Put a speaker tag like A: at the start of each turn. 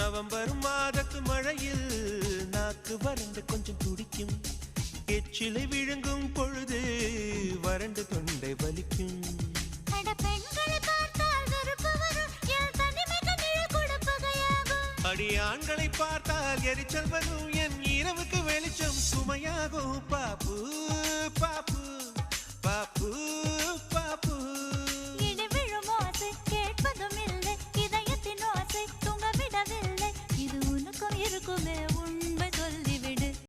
A: November மாதத்து மழையில் நாக்கு வறண்டு கொஞ்சம் துடிக்கும். எச்சிலை விழுங்கும் பொழுது வறண்டு தொண்டை வலிக்கும். அடி ஆண்களை பார்த்தால் எரிச்சல் வரும். என் இரவுக்கு வெளிச்சம் சுமையாகும்.